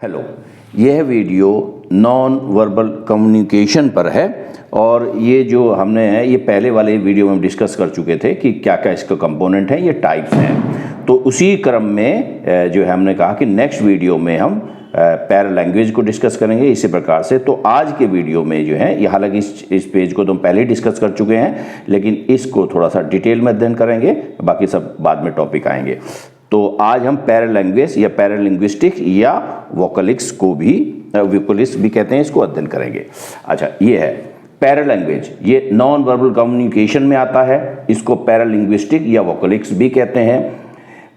Hello, यह video non verbal communication पर है और ये जो हमने है ये पहले वाले वीडियो में डिस्कस कर चुके थे कि क्या क्या इसका कंपोनेंट है, ये टाइप्स हैं। तो उसी क्रम में जो है हमने कहा कि नेक्स्ट वीडियो में हम पैरा लैंग्वेज को डिस्कस करेंगे इसी प्रकार से। तो आज के वीडियो में जो है ये हालांकि इस पेज को तो हम पहले ही डिस्कस कर चुके हैं, लेकिन इसको थोड़ा सा डिटेल में अध्ययन करेंगे, बाकी सब बाद में टॉपिक आएंगे। तो आज हम पैरा लैंग्वेज या पैरालिंग्विस्टिक्स या वोकलिक्स को भी वोकलिक्स भी कहते हैं, इसको अध्ययन करेंगे। अच्छा, ये है पैरा लैंग्वेज, ये नॉन वर्बल कम्युनिकेशन में आता है, इसको पैरालिंग्विस्टिक या वोकलिक्स भी कहते हैं।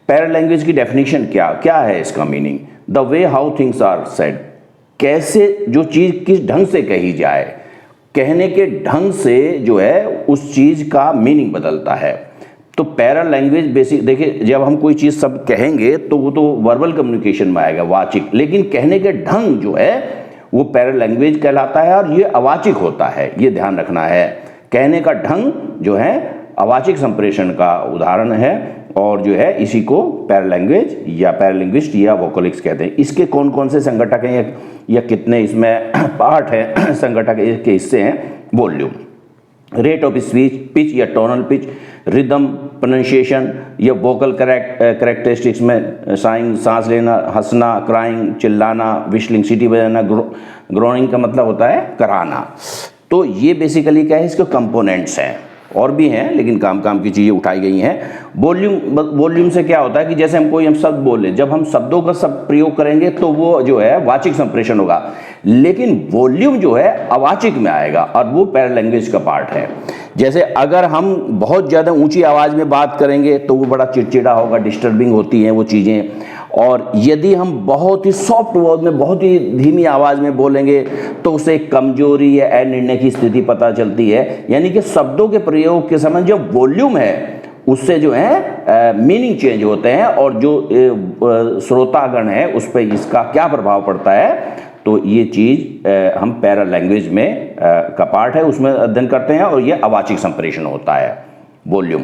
पैरा लैंग्वेज की डेफिनेशन क्या है, इसका meaning the way how things are said, कैसे जो चीज़ किस ढंग से कही जाए, कहने के ढंग से जो है उस चीज़ का मीनिंग बदलता है। तो पैरा लैंग्वेज बेसिक देखिए, जब हम कोई चीज़ सब कहेंगे तो वो तो वर्बल कम्युनिकेशन में आएगा, वाचिक, लेकिन कहने के ढंग जो है वो पैरा लैंग्वेज कहलाता है और ये अवाचिक होता है, ये ध्यान रखना है। कहने का ढंग जो है अवाचिक संप्रेषण का उदाहरण है और जो है इसी को पैरा लैंग्वेज या पैरालिंग्विस्ट या वोकलिक्स कहते हैं। इसके कौन कौन से संगठक हैं या कितने इसमें पार्ट हैं, संगठक के हिस्से हैं। Volume, rate of speech, pitch या टोनल पिच, रिदम, प्रोनाउंसिएशन या वोकल करेक्टरिस्टिक्स में साइंग, सांस लेना, हंसना, क्राइंग, चिल्लाना, विशलिंग, सीटी बजाना, ग्रोनिंग का मतलब होता है कराना। तो ये बेसिकली क्या है, इसके कंपोनेंट्स हैं, और भी हैं लेकिन काम की चीज़ें उठाई गई हैं। वॉल्यूम से क्या होता है कि जैसे हम शब्द बोले, जब हम शब्दों का सब प्रयोग करेंगे तो वो जो है वाचिक संप्रेषण होगा, लेकिन वॉल्यूम जो है अवाचिक में आएगा और वो पैरा लैंग्वेज का पार्ट है। जैसे अगर हम बहुत ज़्यादा ऊंची आवाज़ में बात करेंगे तो वो बड़ा चिड़चिड़ा होगा, डिस्टर्बिंग होती हैं वो चीज़ें, और यदि हम बहुत ही सॉफ्ट वर्ड में बहुत ही धीमी आवाज़ में बोलेंगे तो उसे कमजोरी या अनिर्णय की स्थिति पता चलती है। यानी कि शब्दों के प्रयोग के समय जो वॉल्यूम है उससे जो है मीनिंग चेंज होते हैं और जो श्रोतागण है उस पर इसका क्या प्रभाव पड़ता है। तो ये चीज़ हम पैरा लैंग्वेज में का पार्ट है, उसमें अध्ययन करते हैं और ये अवाचिक संप्रेषण होता है, वॉल्यूम।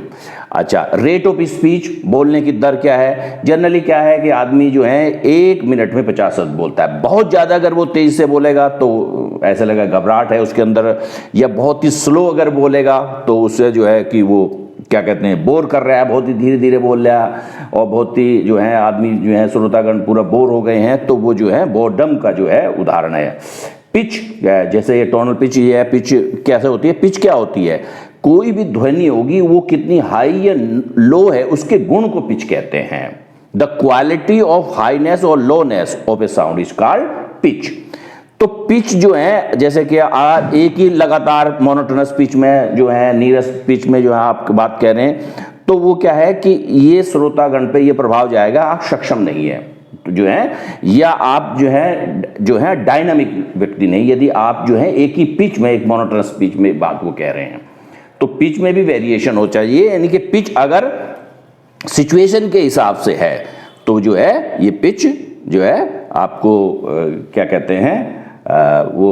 अच्छा, रेट ऑफ स्पीच, बोलने की दर क्या है। जनरली क्या है कि आदमी जो है 1 मिनट में 50 शब्द बोलता है। बहुत ज़्यादा अगर वो तेज़ से बोलेगा तो ऐसा लगेगा घबराहट है उसके अंदर, या बहुत ही स्लो अगर बोलेगा तो उससे जो है कि वो क्या कहते हैं बोर कर रहा है, बहुत ही धीरे धीरे बोल रहा है और बहुत ही जो है आदमी जो है श्रोतागण पूरा बोर हो गए हैं, तो वो जो है बोर्डम का जो है उदाहरण है। पिच, जैसे ये टोनल पिच, ये पिच कैसे होती है, पिच क्या होती है, कोई भी ध्वनि होगी वो कितनी हाई या लो है उसके गुण को पिच कहते हैं। द क्वालिटी ऑफ हाईनेस और lowness of a sound is called pitch. तो पिच जो है, जैसे कि एक ही लगातार मोनोटोनस पिच में जो है, नीरस पिच में जो है आप बात कह रहे हैं, तो वो क्या है कि ये श्रोतागण पे ये प्रभाव जाएगा, आप सक्षम नहीं है तो जो है, या आप जो है डायनामिक व्यक्ति नहीं, यदि आप जो है एक ही पिच में, एक मोनोटोनस पिच में बात को कह रहे हैं। तो पिच में भी वेरिएशन हो चाहिए, यानी कि पिच अगर सिचुएशन के हिसाब से है तो जो है ये पिच जो है आपको क्या कहते हैं वो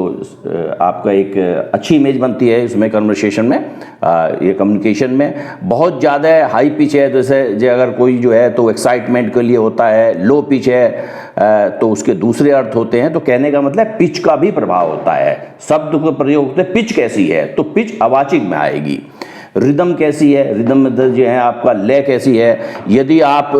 आपका एक अच्छी इमेज बनती है इसमें, कन्वर्सेशन में, ये कम्युनिकेशन में। बहुत ज़्यादा हाई पिच है, जैसे अगर कोई जो है तो एक्साइटमेंट के लिए होता है, लो पिच है तो उसके दूसरे अर्थ होते हैं। तो कहने का मतलब पिच का भी प्रभाव होता है, शब्द को प्रयोग होते हैं। पिच कैसी है, तो पिच अवाचिक में आएगी। रिदम कैसी है, रिदम में जो है आपका लय कैसी है। यदि आप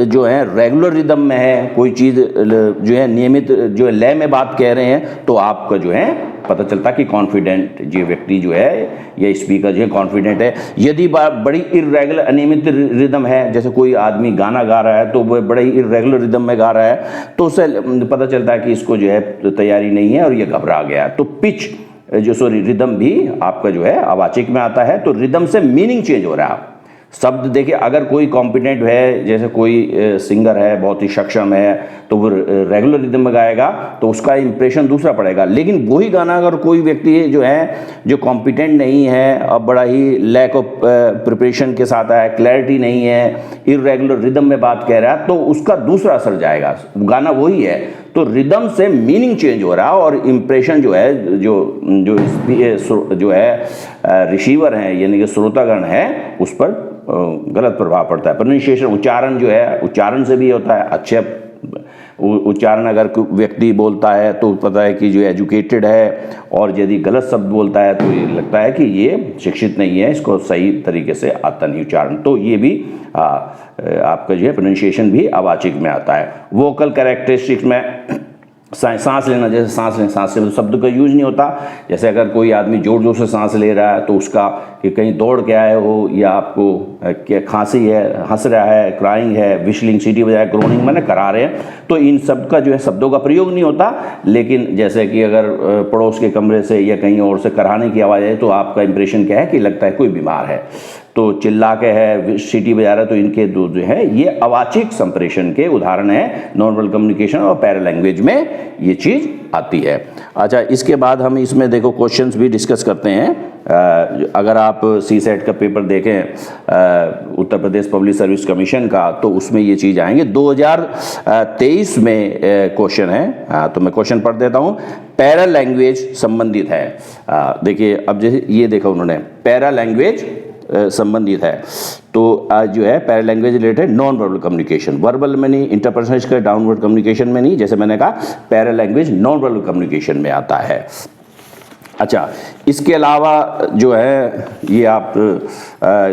जो है रेगुलर रिदम में है, कोई चीज़ जो है नियमित जो है लय में बात कह रहे हैं, तो आपका जो है पता चलता कि कॉन्फिडेंट जो व्यक्ति जो है या स्पीकर जो है कॉन्फिडेंट है। यदि बड़ी इरेगुलर अनियमित रिदम है, जैसे कोई आदमी गाना गा रहा है तो वो बड़े इरेगुलर रिदम में गा रहा है, तो उससे पता चलता है कि इसको जो है तैयारी नहीं है और ये घबरा गया। तो पिच रिदम भी आपका जो है अवाचिक में आता है। तो रिदम से मीनिंग चेंज हो रहा है। शब्द देखिए, अगर कोई कॉम्पिटेंट है, जैसे कोई सिंगर है बहुत ही सक्षम है, तो वो रेगुलर रिदम में गाएगा तो उसका इंप्रेशन दूसरा पड़ेगा। लेकिन वही गाना अगर कोई व्यक्ति जो है जो कॉम्पिटेंट नहीं है और बड़ा ही लैक ऑफ प्रिपरेशन के साथ आया, क्लैरिटी नहीं है, इरेगुलर रिदम में बात कह रहा है, तो उसका दूसरा असर जाएगा। गाना वही है, तो रिदम से मीनिंग चेंज हो रहा है और इम्प्रेशन जो है जो है रिसीवर हैं यानी कि श्रोतागण है उस पर गलत प्रभाव पड़ता है। प्रोनाउंसिएशन, उच्चारण जो है, उच्चारण से भी होता है, अच्छे उच्चारण अगर कोई व्यक्ति बोलता है तो पता है कि जो एजुकेटेड है, और यदि गलत शब्द बोलता है तो ये लगता है कि ये शिक्षित नहीं है, इसको सही तरीके से आता नहीं उच्चारण। तो ये भी आपका जो है प्रोनाउंसिएशन भी अवाचिक में आता है। वोकल कैरेक्टरिस्टिक्स में सांस लेना, जैसे सांस लें, सांस से शब्द का यूज नहीं होता। जैसे अगर कोई आदमी जोर जोर से सांस ले रहा है तो उसका कि कहीं दौड़ के आए हो, या आपको क्या खांसी है, हंस रहा है, क्राइंग है, विशलिंग, सीटी बजाय, ग्रोनिंग मैंने करा रहे हैं, तो इन सब का जो है शब्दों का प्रयोग नहीं होता। लेकिन जैसे कि अगर पड़ोस के कमरे से या कहीं और से कराने की आवाज़ है तो आपका इंप्रेशन क्या है कि लगता है कोई बीमार है। तो चिल्ला के है, सीटी बजा रहा है, तो इनके दो जो है ये अवाचिक संप्रेषण के उदाहरण है। नॉन वर्बल कम्युनिकेशन और पैरा लैंग्वेज में ये चीज़ आती है। अच्छा, इसके बाद हम इसमें देखो क्वेश्चंस भी डिस्कस करते हैं। अगर आप CSET का पेपर देखें Uttar Pradesh public service commission का, तो उसमें ये चीज़ आएंगे। 2023 में क्वेश्चन है, तो मैं क्वेश्चन पढ़ देता हूँ। पैरा लैंग्वेज संबंधित है। देखिए, अब जैसे ये देखा उन्होंने, पैरा लैंग्वेज संबंधित है, तो जो है para language related non verbal communication, verbal में नहीं, इंटरपर्सनल का डाउनवर्ड कम्युनिकेशन में नहीं। जैसे मैंने कहा para language non verbal communication में आता है। अच्छा, इसके अलावा जो है ये आप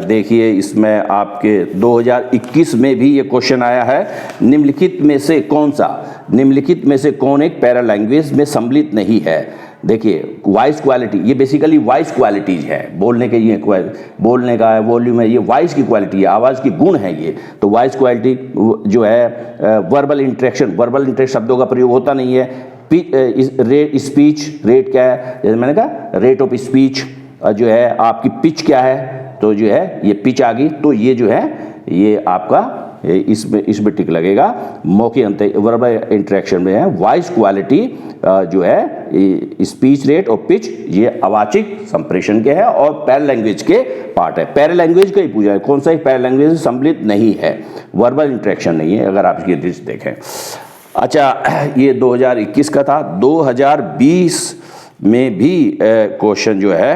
देखिए, इसमें आपके 2021 में भी ये क्वेश्चन आया है, निम्नलिखित में से कौन सा, निम्नलिखित में से कौन एक पैरा लैंग्वेज में सम्मिलित नहीं है। देखिए, वॉइस क्वालिटी, ये बेसिकली वॉइस क्वालिटीज है, बोलने के, ये बोलने का वॉल्यूम है, ये वॉइस की क्वालिटी है, आवाज़ की गुण है ये। तो वॉइस क्वालिटी जो है, वर्बल इंटरेक्शन, वर्बल इंटरेक्शन शब्दों का प्रयोग होता नहीं है। स्पीच रेट क्या है, जैसे मैंने कहा रेट ऑफ स्पीच जो है, आपकी पिच क्या है, तो जो है ये पिच आ गई, तो ये जो है ये आपका इसमें टिक लगेगा। मौखिक अंतर वर्बल इंटरेक्शन में है। वॉइस क्वालिटी जो है, स्पीच रेट और पिच, ये अवाचिक संप्रेषण के हैं और पैरा लैंग्वेज के पार्ट है। पैरा लैंग्वेज का ही पूछा है, कौन सा एक पैरा लैंग्वेज सम्मिलित नहीं है, वर्बल इंटरेक्शन नहीं है, अगर आप इसकी लिस्ट देखें। अच्छा, ये 2021 का था। 2020 में भी क्वेश्चन जो है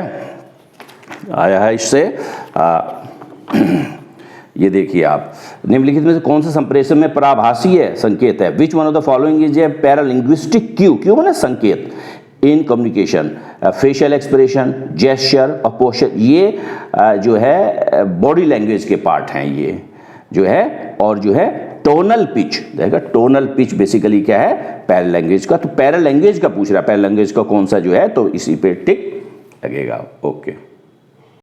आया है इससे। ये देखिए आप, निम्नलिखित में से कौन सा संप्रेषण में पराभाषीय संकेत है। Which one of the following is a paralinguistic Q, Q माने संकेत in communication. Facial expression, gesture और पोस्चर, ये जो है बॉडी लैंग्वेज के पार्ट हैं ये जो है। और जो है टोनल पिच, देखा टोनल पिच बेसिकली क्या है, पैरा लैंग्वेज का। तो पैरा लैंग्वेज का पूछ रहा है, पैरा लैंग्वेज का कौन सा जो है, तो इसी पे टिक लगेगा। ओके।